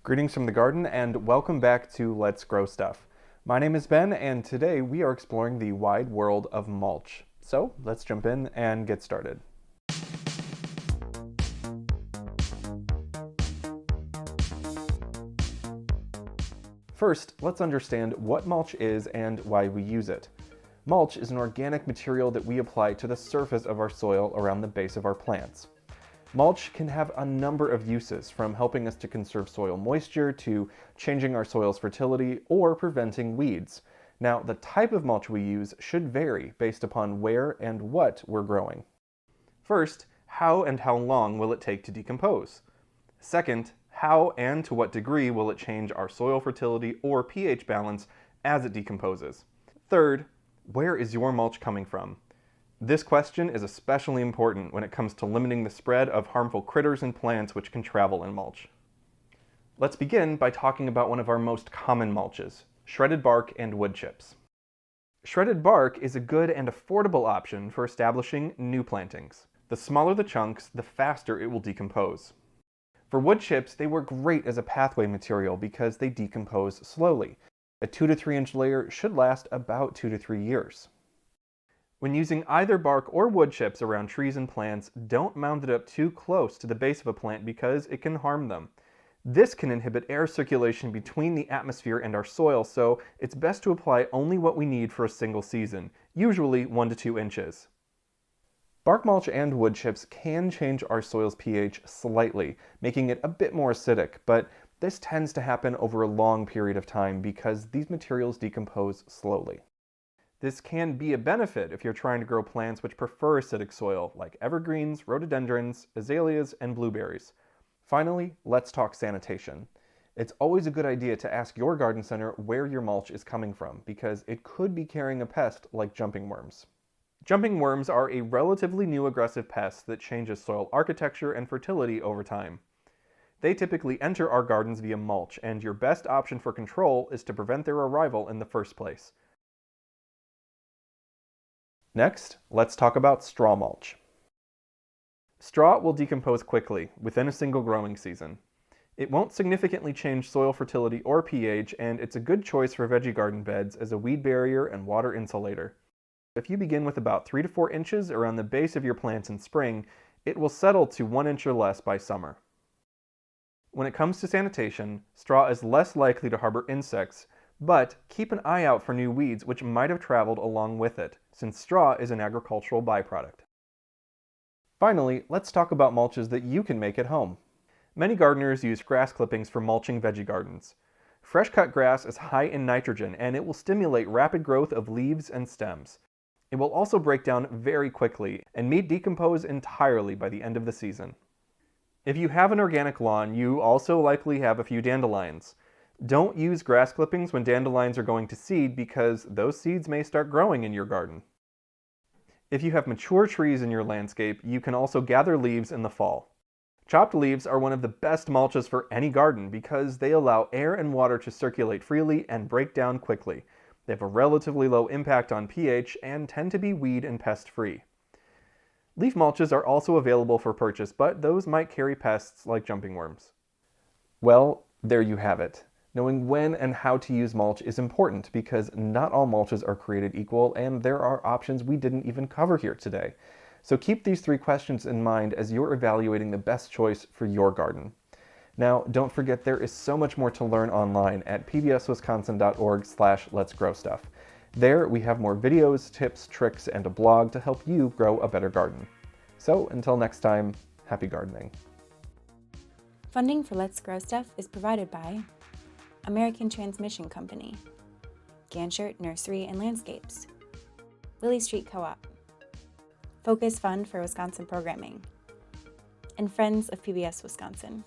Greetings from the garden and welcome back to Let's Grow Stuff. My name is Ben and today we are exploring the wide world of mulch. So let's jump in and get started. First, let's understand what mulch is and why we use it. Mulch is an organic material that we apply to the surface of our soil around the base of our plants. Mulch can have a number of uses, from helping us to conserve soil moisture to changing our soil's fertility or preventing weeds. Now, the type of mulch we use should vary based upon where and what we're growing. First, how and how long will it take to decompose? Second, how and to what degree will it change our soil fertility or pH balance as it decomposes? Third, where is your mulch coming from? This question is especially important when it comes to limiting the spread of harmful critters and plants which can travel in mulch. Let's begin by talking about one of our most common mulches, shredded bark and wood chips. Shredded bark is a good and affordable option for establishing new plantings. The smaller the chunks, the faster it will decompose. For wood chips, they work great as a pathway material because they decompose slowly. A 2 to 3 inch layer should last about 2 to 3 years. When using either bark or wood chips around trees and plants, don't mound it up too close to the base of a plant because it can harm them. This can inhibit air circulation between the atmosphere and our soil, so it's best to apply only what we need for a single season, usually 1 to 2 inches. Bark mulch and wood chips can change our soil's pH slightly, making it a bit more acidic, but this tends to happen over a long period of time because these materials decompose slowly. This can be a benefit if you're trying to grow plants which prefer acidic soil, like evergreens, rhododendrons, azaleas, and blueberries. Finally, let's talk sanitation. It's always a good idea to ask your garden center where your mulch is coming from, because it could be carrying a pest like jumping worms. Jumping worms are a relatively new aggressive pest that changes soil architecture and fertility over time. They typically enter our gardens via mulch, and your best option for control is to prevent their arrival in the first place. Next, let's talk about straw mulch. Straw will decompose quickly, within a single growing season. It won't significantly change soil fertility or pH, and it's a good choice for veggie garden beds as a weed barrier and water insulator. If you begin with about 3 to 4 inches around the base of your plants in spring, it will settle to 1 inch or less by summer. When it comes to sanitation, straw is less likely to harbor insects, but keep an eye out for new weeds which might have traveled along with it, since straw is an agricultural byproduct. Finally, let's talk about mulches that you can make at home. Many gardeners use grass clippings for mulching veggie gardens. Fresh cut grass is high in nitrogen and it will stimulate rapid growth of leaves and stems. It will also break down very quickly and may decompose entirely by the end of the season. If you have an organic lawn, you also likely have a few dandelions. Don't use grass clippings when dandelions are going to seed because those seeds may start growing in your garden. If you have mature trees in your landscape, you can also gather leaves in the fall. Chopped leaves are one of the best mulches for any garden because they allow air and water to circulate freely and break down quickly. They have a relatively low impact on pH and tend to be weed and pest free. Leaf mulches are also available for purchase, but those might carry pests like jumping worms. Well, there you have it. Knowing when and how to use mulch is important because not all mulches are created equal and there are options we didn't even cover here today. So keep these 3 questions in mind as you're evaluating the best choice for your garden. Now, don't forget there is so much more to learn online at pbswisconsin.org/letsgrowstuff. There we have more videos, tips, tricks, and a blog to help you grow a better garden. So until next time, happy gardening. Funding for Let's Grow Stuff is provided by American Transmission Company, Ganshert Nursery and Landscapes, Lily Street Co-op, Focus Fund for Wisconsin Programming, and Friends of PBS Wisconsin.